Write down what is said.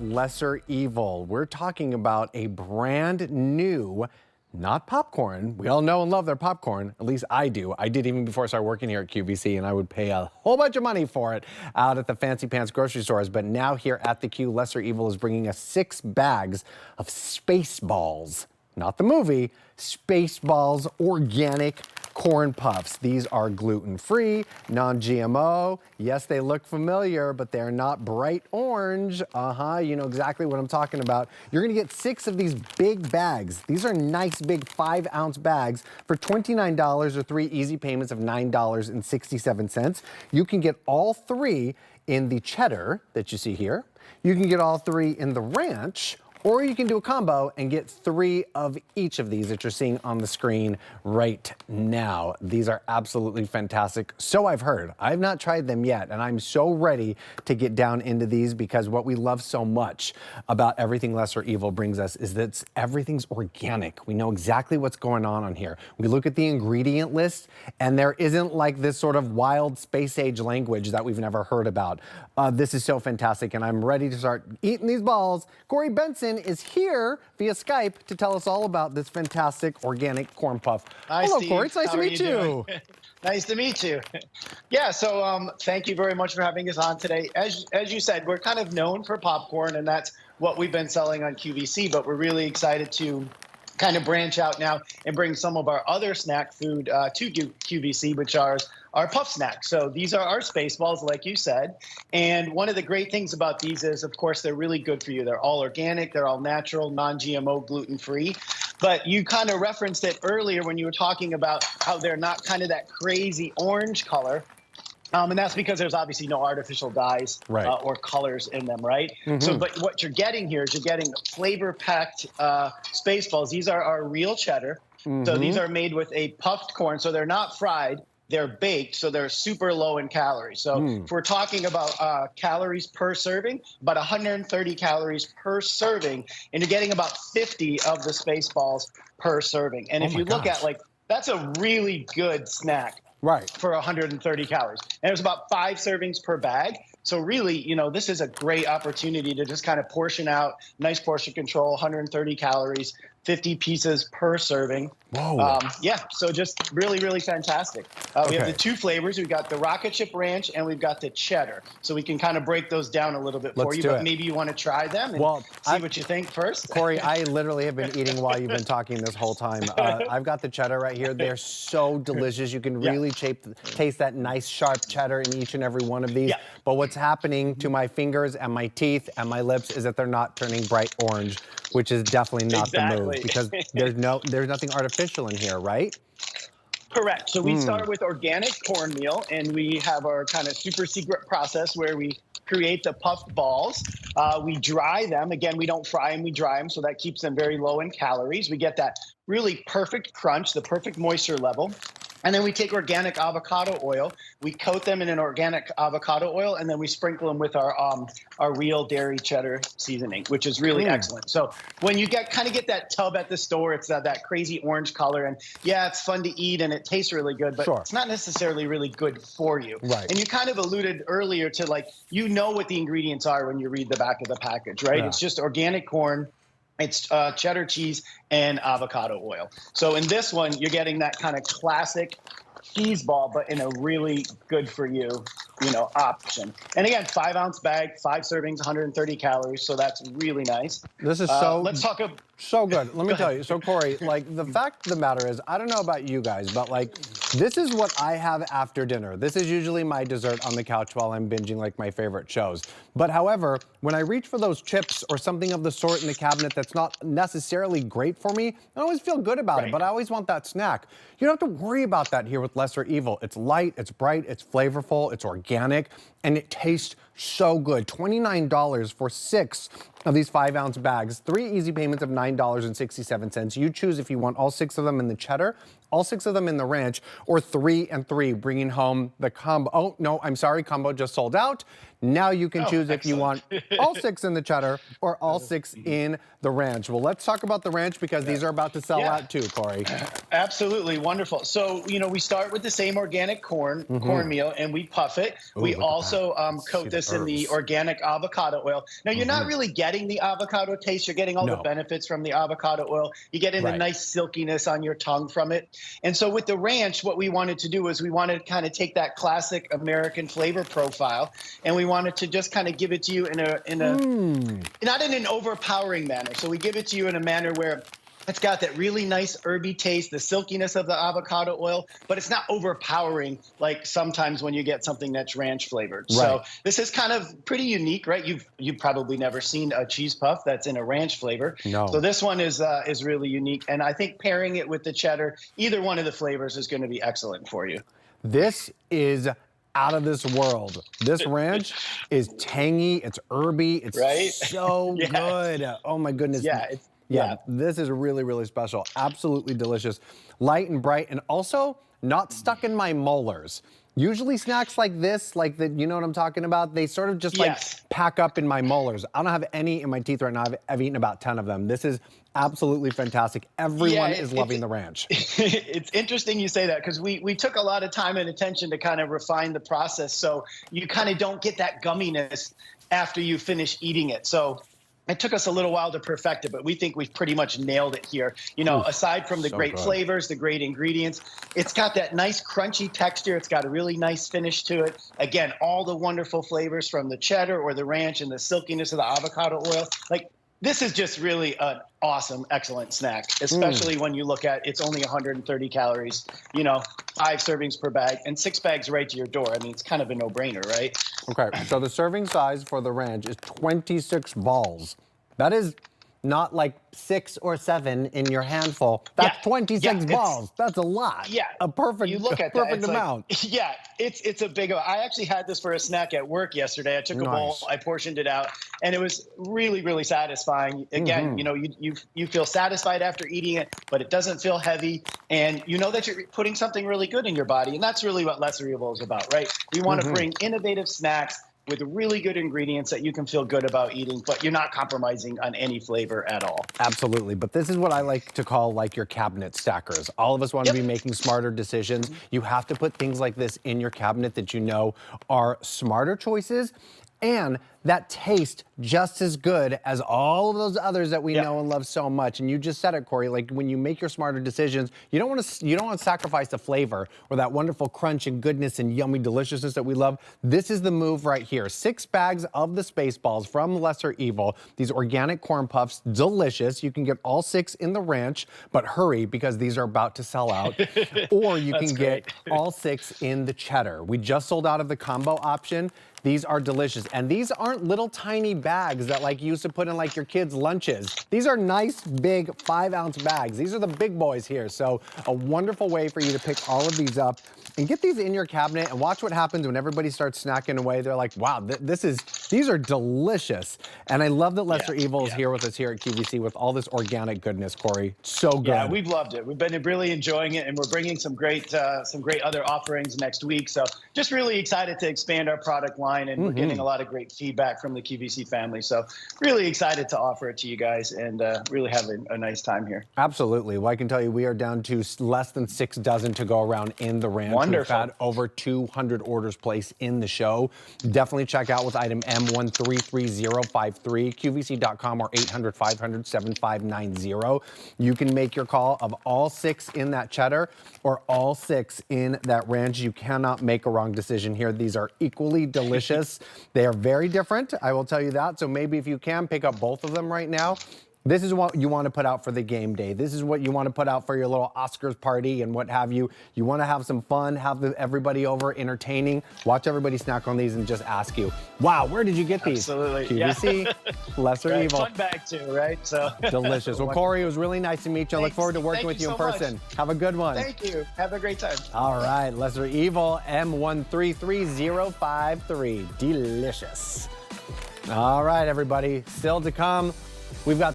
lesser evil. We're talking about a brand new, not popcorn. We all know and love their popcorn. At least I do. I did even before I started working here at QVC, and I would pay a whole bunch of money for it out at the fancy pants grocery stores. But now here at the Q, Lesser Evil is bringing us 6 bags of Spaceballs. Not the movie, Spaceballs organic corn puffs. These are gluten-free, non-GMO. Yes, they look familiar, but they're not bright orange. You know exactly what I'm talking about. You're gonna get 6 of these big bags. These are nice big 5-ounce bags for $29 or 3 easy payments of $9.67. You can get all 3 in the cheddar that you see here. You can get all 3 in the ranch, or you can do a combo and get 3 of each of these that you're seeing on the screen right now. These are absolutely fantastic. So I've heard. I've not tried them yet, and I'm so ready to get down into these because what we love so much about everything Lesser Evil brings us is that everything's organic. We know exactly what's going on here. We look at the ingredient list, and there isn't like this sort of wild space age language that we've never heard about. This is so fantastic, and I'm ready to start eating these balls. Corey Benson is here via Skype to tell us all about this fantastic organic corn puff. Hi, hello, Steve. Corey. It's nice to meet you. Nice to meet you. Yeah, so thank you very much for having us on today. As you said, we're kind of known for popcorn, and that's what we've been selling on QVC, but we're really excited to kind of branch out now and bring some of our other snack food to QVC, which are our puff snacks. So these are our Spaceballs, like you said. And one of the great things about these is, of course, they're really good for you. They're all organic, they're all natural, non-GMO, gluten-free. But you kind of referenced it earlier when you were talking about how they're not kind of that crazy orange color. And that's because there's obviously no artificial dyes or colors in them, right? So, but what you're getting here is you're getting flavor-packed Spaceballs. These are our real cheddar. So these are made with a puffed corn, so they're not fried. They're baked, so they're super low in calories. So if we're talking about calories per serving, about 130 calories per serving, and you're getting about 50 of the Spaceballs per serving. And if you look at, like, that's a really good snack. For 130 calories. And there's about 5 servings per bag. So really, you know, this is a great opportunity to just kind of portion out, nice portion control, 130 calories, 50 pieces per serving. Whoa. Yeah, so just really, really fantastic. We have the 2 flavors. We've got the rocket chip ranch and we've got the cheddar. So we can kind of break those down a little bit for you, but maybe you want to try them and see what you think first. Corey, I literally have been eating while you've been talking this whole time. I've got the cheddar right here. They're so delicious. You can really taste that nice sharp cheddar in each and every one of these. But what's happening to my fingers and my teeth and my lips is that they're not turning bright orange, which is definitely not the move because there's nothing artificial in here, right? Correct. So we start with organic cornmeal, and we have our kind of super secret process where we create the puffed balls. We dry them. Again, we don't fry them, we dry them, so that keeps them very low in calories. We get that really perfect crunch, the perfect moisture level. And then we take organic avocado oil, we coat them in an organic avocado oil, and then we sprinkle them with our real dairy cheddar seasoning, which is really excellent. So when you kind of get that tub at the store, it's that crazy orange color, and yeah, it's fun to eat and it tastes really good, but it's not necessarily really good for you. And you kind of alluded earlier to, like, you know what the ingredients are when you read the back of the package, right? It's just organic corn. It's cheddar cheese and avocado oil. So in this one, you're getting that kind of classic cheese ball, but in a really good for you, option. And again, 5-ounce bag, 5 servings, 130 calories. So that's really nice. This is so good. Let me tell you. So Corey, like, the fact of the matter is, I don't know about you guys, but like, this is what I have after dinner. This is usually my dessert on the couch while I'm binging like my favorite shows. But however, when I reach for those chips or something of the sort in the cabinet that's not necessarily great for me, I always feel good about it, but I always want that snack. You don't have to worry about that here with Lesser Evil. It's light, it's bright, it's flavorful, it's organic, and it tastes so good. $29 for 6 of these 5-ounce bags, 3 easy payments of $9.67. You choose if you want all 6 of them in the cheddar all 6 of them in the ranch, or 3 and 3, bringing home the combo. Oh, no, I'm sorry, combo just sold out. Now you can choose if you want all 6 in the cheddar or all 6 in the ranch. Well, let's talk about the ranch because these are about to sell out too, Corey. Absolutely wonderful. So, we start with the same organic cornmeal, and we puff it. Ooh, we also coat this in the organic avocado oil. Now, you're not really getting the avocado taste. You're getting all the benefits from the avocado oil. You're getting the nice silkiness on your tongue from it. And so with the ranch, what we wanted to do is we wanted to kind of take that classic American flavor profile, and we wanted to just kind of give it to you in a not in an overpowering manner. So we give it to you in a manner where it's got that really nice herby taste, the silkiness of the avocado oil, but it's not overpowering like sometimes when you get something that's ranch flavored. Right. So this is kind of pretty unique, right? You've probably never seen a cheese puff that's in a ranch flavor. No. So this one is really unique, and I think pairing it with the cheddar, either one of the flavors is going to be excellent for you. This is out of this world. This ranch is tangy, it's herby, it's so good. Oh my goodness. Yeah, this is really, really special. Absolutely delicious. Light and bright, and also not stuck in my molars. Usually snacks like this, you know what I'm talking about? They sort of just pack up in my molars. I don't have any in my teeth right now. I've eaten about 10 of them. This is absolutely fantastic. Everyone is loving the ranch. It's interesting you say that because we took a lot of time and attention to kind of refine the process so you kind of don't get that gumminess after you finish eating it. So it took us a little while to perfect it, but we think we've pretty much nailed it here. Aside from the great flavors, the great ingredients, it's got that nice crunchy texture. It's got a really nice finish to it. Again, all the wonderful flavors from the cheddar or the ranch and the silkiness of the avocado oil. This is just really an awesome, excellent snack, especially when you look at it's only 130 calories, 5 servings per bag, and 6 bags right to your door. I mean, it's kind of a no-brainer, right? Okay, so the serving size for the ranch is 26 balls. That is not like 6 or 7 in your handful. That's 26 balls. That's a lot. Yeah, a perfect, you look at perfect amount. It's a big. I actually had this for a snack at work yesterday. I took a bowl, I portioned it out, and it was really, really satisfying. Again, you feel satisfied after eating it, but it doesn't feel heavy, and you know that you're putting something really good in your body, and that's really what Lesser Evil is about, right? We want to bring innovative snacks with really good ingredients that you can feel good about eating, but you're not compromising on any flavor at all. Absolutely. But this is what I like to call your cabinet stackers. All of us want to be making smarter decisions. You have to put things like this in your cabinet that you know are smarter choices and that taste just as good as all of those others that we know and love so much. And you just said it, Corey, when you make your smarter decisions, you don't want to sacrifice the flavor or that wonderful crunch and goodness and yummy deliciousness that we love. This is the move right here. 6 bags of the Spaceballs from Lesser Evil. These organic corn puffs, delicious. You can get all 6 in the ranch, but hurry because these are about to sell out. Or you can get all 6 in the cheddar. We just sold out of the combo option. These are delicious. And these aren't little tiny bags that you used to put in your kids' lunches. These are nice, big 5-ounce bags. These are the big boys here. So a wonderful way for you to pick all of these up and get these in your cabinet and watch what happens when everybody starts snacking away. They're like, wow, these are delicious. And I love that Lesser Evil is here with us here at QVC with all this organic goodness, Corey. So good. Yeah, we've loved it. We've been really enjoying it, and we're bringing some great other offerings next week. So just really excited to expand our product line, and we're getting a lot of great feedback from the QVC family. So really excited to offer it to you guys and really have a nice time here. Absolutely. Well, I can tell you we are down to less than 6 dozen to go around in the ranch. Wonderful. We've had over 200 orders placed in the show. Definitely check out with item M133053, QVC.com or 800-500-7590. You can make your call of all 6 in that cheddar or all 6 in that ranch. You cannot make a wrong decision here. These are equally delicious. They are very different, I will tell you that. So maybe if you can pick up both of them right now, this is what you want to put out for the game day. This is what you want to put out for your little Oscars party and what have you. You want to have some fun, have everybody over entertaining, watch everybody snack on these and just ask you, wow, where did you get these? Absolutely. QVC, Lesser Evil. Fun bag too, right? So delicious. Well, Corey, it was really nice to meet you. I look forward to working with you in person. Have a good one. Thank you. Have a great time. All right, Lesser Evil, M133053. Delicious. All right, everybody. Still to come, we've got